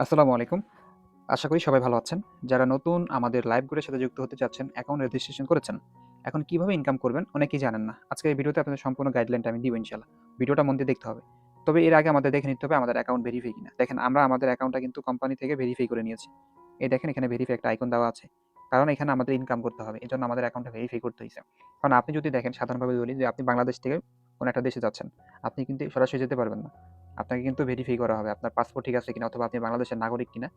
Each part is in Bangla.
আসসালামু আলাইকুম। আশা করি সবাই ভালো আছেন। যারা নতুন আমাদের লাইভগুলোর সাথে যুক্ত হতে চাচ্ছেন, অ্যাকাউন্ট রেজিস্ট্রেশন করেছেন। এখন কিভাবে ইনকাম করবেন অনেকেই জানেন না। আজকের এই ভিডিওতে আপনাদের সম্পূর্ণ গাইডলাইনটা আমি দিব ইনশাআল্লাহ। ভিডিওটা মন দিয়ে দেখতে হবে। তবে এর আগে আমাদের দেখে নিতে হবে আমাদের অ্যাকাউন্ট ভেরিফাই কিনা। দেখেন আমরা আমাদের অ্যাকাউন্টটা কিন্তু কোম্পানি থেকে ভেরিফাই করে নিয়েছি। এই দেখেন এখানে ভেরিফাই একটা আইকন দেওয়া আছে। কারণ এখানে আমাদের ইনকাম করতে হবে। এজন্য আমাদের অ্যাকাউন্টটা ভেরিফাই করতে হইছে। কারণ আপনি যদি দেখেন সাধারণভাবে বলি যে আপনি বাংলাদেশ থেকে কোনো একটা দেশে যাচ্ছেন। আপনি কিন্তু সরাসরি যেতে পারবেন না। আপনাকে কিন্তু ভেরিফাই করা হবে। আপনার পাসপোর্ট ঠিক আছে কিনা অথবা আপনি বাংলাদেশের নাগরিক কিনা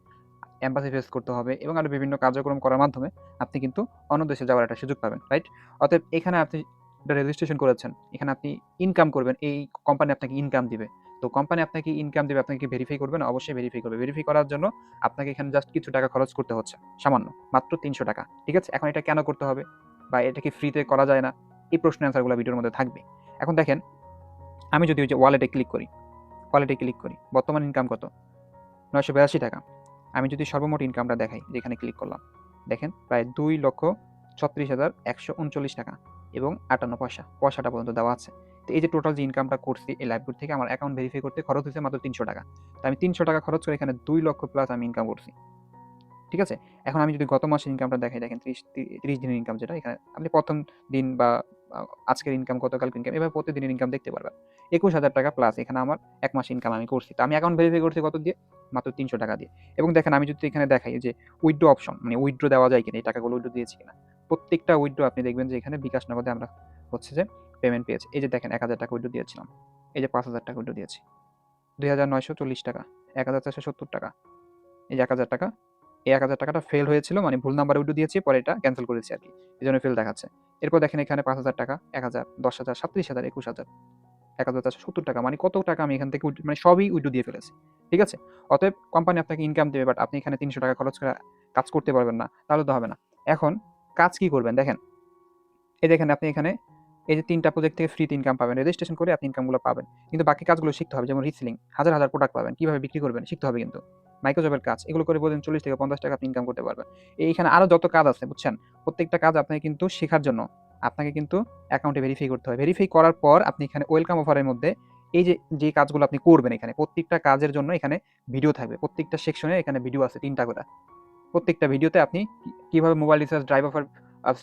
এম্বাসি ফেস করতে হবে এবং আরো বিভিন্ন কার্যক্রম করার মাধ্যমে আপনি কিন্তু অন্য দেশে যাওয়ার একটা সুযোগ পাবেন, রাইট? অতএব এখানে আপনি একটা রেজিস্ট্রেশন করেছেন। এখানে আপনি ইনকাম করবেন। এই কোম্পানি আপনাকে ইনকাম দিবে। তো কোম্পানি আপনাকে ইনকাম দিবে, আপনাকে কি ভেরিফাই করবে না? অবশ্যই ভেরিফাই করবে। ভেরিফাই করার জন্য আপনাকে এখানে জাস্ট কিছু টাকা খরচ করতে হচ্ছে। সামান্য। মাত্র ৳৩০০। ঠিক আছে? এখন এটা কেন করতে হবে? বা এটা কি ফ্রিতে করা যায় না? এই প্রশ্নের অ্যান্সার গুলো ভিডিওর মধ্যে থাকবে। এখন দেখেন, আমি যদি ওই যে ওয়ালেটে ক্লিক করি, বর্তমান ইনকাম কত? ৳৯৮২। আমি যদি সর্বমোট ইনকামটা দেখাই, যেখানে ক্লিক করলাম, দেখেন প্রায় ৳২,৩৬,১৩৯ এবং ৫৮ পয়সা। পয়সাটা পর্যন্ত দেওয়া আছে। তো এই যে টোটাল যে ইনকামটা করছি এই লাইভগুড থেকে আমার অ্যাকাউন্ট ভেরিফাই করতে খরচ হইছে মাত্র ৳৩০০। তো আমি ৳৩০০ খরচ করে এখানে ২,০০,০০০ প্লাস আমি ইনকাম করছি। ঠিক আছে? এখন আমি যদি গত মাসের ইনকামটা দেখাই, দেখেন ৩০ দিনের ইনকাম যেটা, এখানে আপনি ১ম দিন বা আজকের ইনকাম, গতকালকের ইনকাম, এভাবে প্রতিদিনের ইনকাম দেখতে পারবেন। ৳২১,০০০ প্লাস এখানে আমার ১ মাসের ইনকাম আমি করছি। তো আমি অ্যাকাউন্ট ভেরিফাই করছি কত দিয়ে? মাত্র ৳৩০০ দিয়ে। এবং দেখেন আমি যদি এখানে দেখাই যে উইথড্র অপশন, মানে উইথড্র দেওয়া যায় কিনা, এই টাকাগুলো উইথড্র দিয়েছি কিনা। প্রত্যেকটা উইথড্র আপনি দেখবেন যে এখানে বিকাশ নগদে আমরা হচ্ছে যে পেমেন্ট পেয়েছি। এই যে দেখেন ৳১,০০০ উইথড্র দিয়েছিলাম। এই যে ৳৫,০০০ উইথড্র দিয়েছি। ৳২,৯৪০, ৳১,৪৭০, এই যে ৳১,০০০, এই ৳১,০০০ ফেল হয়েছিল, মানে ভুল নাম্বারে উইথড্র দিয়েছি, পরে এটা ক্যানসেল করেছি আরকি। এজন্য ফেল দেখাচ্ছে। এরপর দেখেন এখানে ৳৫,০০০, ১,০০০, ১০,০০০, ৩৭,০০০, ২১,০০০, ৳১,৪৭০, মানে কত টাকা আমি এখান থেকে মানে সবই উইথড্র দিয়ে ফেলেছি। ঠিক আছে? অতএব কোম্পানি আপনাকে ইনকাম দেবে, বাট আপনি এখানে ৳৩০০ খরচ করে কাজ করতে পারবেন না। তাহলে তো হবে না। এখন কাজ কি করবেন দেখেন। এই দেখেন আপনি এখানে এই যে ৩ টা প্রজেক্ট থেকে ফ্রিতে ইনকাম পাবেন। রেজিস্ট্রেশন করে আপনি ইনকামগুলো পাবেন। কিন্তু বাকি কাজগুলো শিখতে হবে। যেমন রিসেলিং, হাজার প্রোডাক্ট পাবেন। কিভাবে বিক্রি করবেন শিখতে হবে কিন্তু। মাইক্রোজবের কাজ, এগুলো করে প্রতিদিন ৳৪০-৫০ আপনি ইনকাম করতে পারবেন। এইখানে আরো যত কাজ আছে বুঝছেন? প্রত্যেকটা কাজ আপনাকে কিন্তু শেখার জন্য আপনাকে কিন্তু অ্যাকাউন্টে ভেরিফাই করতে হয়। ভেরিফাই করার পর আপনি এখানে ওয়েলকাম অফারের মধ্যে এই যে কাজগুলো আপনি করবেন এখানে, প্রত্যেকটা কাজের জন্য এখানে ভিডিও থাকবে। প্রত্যেকটা সেকশনে এখানে ভিডিও আছে ৩ টা করে। প্রত্যেকটা ভিডিওতে আপনি কিভাবে mobile recharge, drive offer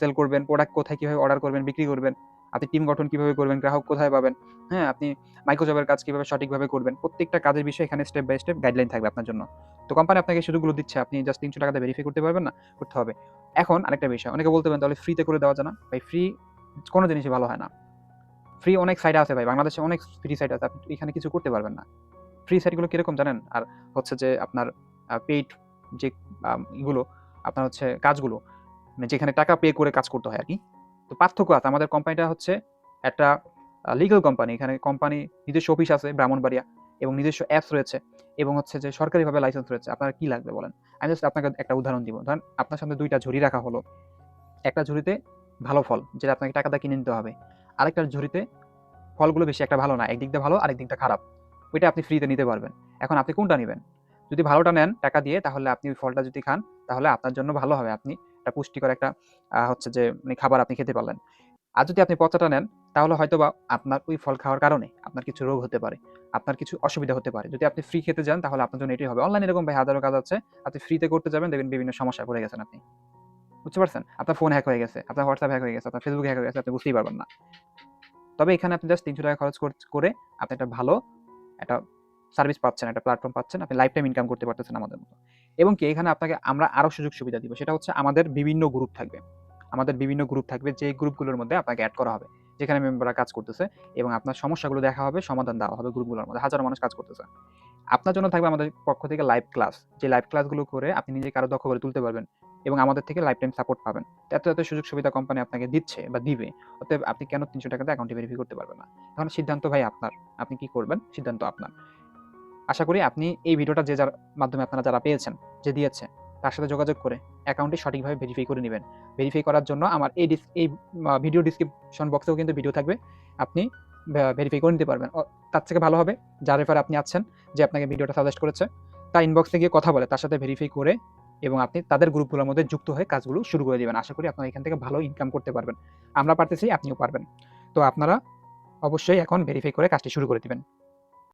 sale করবেন, প্রোডাক্ট কোথায় কিভাবে অর্ডার করবেন, বিক্রি করবেন, আপনি টিম গঠন কিভাবে করবেন, গ্রাহক কোথায় পাবেন, হ্যাঁ? আপনি মাইক্রোজবের কাজ কিভাবে সঠিকভাবে করবেন। প্রত্যেকটা কাজের বিষয়ে এখানে স্টেপ বাই স্টেপ গাইডলাইন থাকবে আপনার জন্য। তো কোম্পানি আপনাকে এই সুযোগগুলো দিচ্ছে। আপনি জাস্ট ৳৩০০ দিয়ে ভেরিফাই করতে পারবেন না? করতে হবে। এখন আরেকটা বিষয়, অনেকে বলতে পারেন তাহলে ফ্রিতে করে দেওয়া যায় না? ভাই ফ্রি কোনো জিনিসই ভালো হয় না। ফ্রি অনেক সাইট আছে ভাই। বাংলাদেশে অনেক ফ্রি সাইট আছে। আপনি এখানে কিছু করতে পারবেন না। ফ্রি সাইটগুলো কিরকম জানেন? আর হচ্ছে যে আপনার পেইড যে ইগুলো, আপনার হচ্ছে কাজগুলো, মানে যেখানে টাকা পে করে কাজ করতে হয় আরকি। তো পার্থক্য আছে। আমাদের কোম্পানিটা হচ্ছে একটা লিগ্যাল কোম্পানি। এখানে কোম্পানি নিজস্ব অফিস আছে ব্রাহ্মণবাড়িয়া এবং নিজস্ব অ্যাপস রয়েছে এবং হচ্ছে যে সরকারিভাবে লাইসেন্স রয়েছে। আপনার কি লাগবে বলেন? আমি জাস্ট আপনাকে একটা উদাহরণ দিব। ধরেন আপনার সামনে ২ টা ঝুড়ি রাখা হলো। একটা ঝুড়িতে ভালো ফল, যেটা আপনাকে টাকা দিয়ে কিনে নিতে হবে। আরেকটা ঝুড়িতে ফলগুলো বেশি একটা ভালো না। একদিক দিয়ে ভালো, আরেক দিকটা খারাপ। ওইটা আপনি ফ্রিতে নিতে পারবেন। এখন আপনি কোনটা নিবেন? যদি ভালোটা নেন টাকা দিয়ে, তাহলে আপনি ওই ফলটা যদি খান, তাহলে আপনার জন্য ভালো হবে। আপনি একটা পুষ্টিকর একটা হচ্ছে যে মানে খাবার আপনি খেতে পারলেন। আর যদি আপনি পচাটা নেন, তাহলে হয়তোবা আপনার ওই ফল খাওয়ার কারণে আপনার কিছু রোগ হতে পারে। আপনার কিছু অসুবিধা হতে পারে। যদি আপনি ফ্রি খেতে যান, তাহলে আপনার জন্য এটাই হবে। অনলাইনে এরকম ভাই হাজারো কাজ আছে। আপনি ফ্রিতে করতে যাবেন, দেখবেন বিভিন্ন সমস্যায় পড়ে গেছেন আপনি। বুঝতে পারছেন? আপনার ফোন হ্যাক হয়ে গেছে, আপনার WhatsApp হ্যাক হয়ে গেছে, আপনার Facebook হ্যাক হয়ে গেছে, আপনি বুঝতেই পারবেন না। তবে এখানে আপনি জাস্ট ৳৩০০ খরচ করে আপনি একটা ভালো একটা সার্ভিস পাচ্ছেন, একটা প্ল্যাটফর্ম পাচ্ছেন। আপনি লাইফ টাইম ইনকাম করতে পারতেছেন আমাদের মতো। এবং কি এখানে আপনাকে আমরা আরো সুযোগ সুবিধা দিব। সেটা হচ্ছে আমাদের বিভিন্ন গ্রুপ থাকবে। আমাদের বিভিন্ন গ্রুপ থাকবে, যে গ্রুপগুলোর মধ্যে আপনাকে এড করা হবে। যেখানে মেম্বাররা কাজ করতেছে এবং আপনার সমস্যাগুলো দেখা হবে, সমাধান দেওয়া হবে গ্রুপগুলোর মধ্যে। হাজারো মানুষ কাজ করতেছে। আপনার জন্য থাকবে আমাদের পক্ষ থেকে লাইভ ক্লাস। যে লাইভ ক্লাসগুলো করে আপনি নিজেকে আরো দক্ষ করে তুলতে পারবেন এবং আমাদের থেকে লাইফ টাইম সাপোর্ট পাবেন। তো এত সুযোগ সুবিধা কোম্পানি আপনাকে দিচ্ছে বা দিবে। অতএব আপনি কেন ৳৩০০ দিয়ে অ্যাকাউন্টে ভেরিফাই করতে পারবেন না? এখন সিদ্ধান্ত ভাই আপনার। আপনি কি করবেন? সিদ্ধান্ত আপনার। আশা করি আপনি এই ভিডিওটা যে যার মাধ্যমে আপনারা যারা পেয়েছেন, যে দিয়েছে, তার সাথে যোগাযোগ করে অ্যাকাউন্টটি সঠিকভাবে ভেরিফাই করে নিবেন। ভেরিফাই করার জন্য আমার এই ভিডিও ডেসক্রিপশন বক্সেও কিন্তু ভিডিও থাকবে। আপনি ভেরিফাই করে নিতে পারবেন। তার থেকে ভালো হবে যার ব্যাপারে আপনি আছেন, যে আপনাকে ভিডিওটা সাজেস্ট করেছে, তার ইনবক্সে গিয়ে কথা বলে তার সাথে ভেরিফাই করে এবং আপনি তাদের গ্রুপগুলোর মধ্যে যুক্ত হয়ে কাজগুলো শুরু করে দিবেন। আশা করি আপনারা এখান থেকে ভালো ইনকাম করতে পারবেন। আমরা পারতেছি, আপনিও পারবেন। তো আপনারা অবশ্যই এখন ভেরিফাই করে কাজটি শুরু করে দিবেন।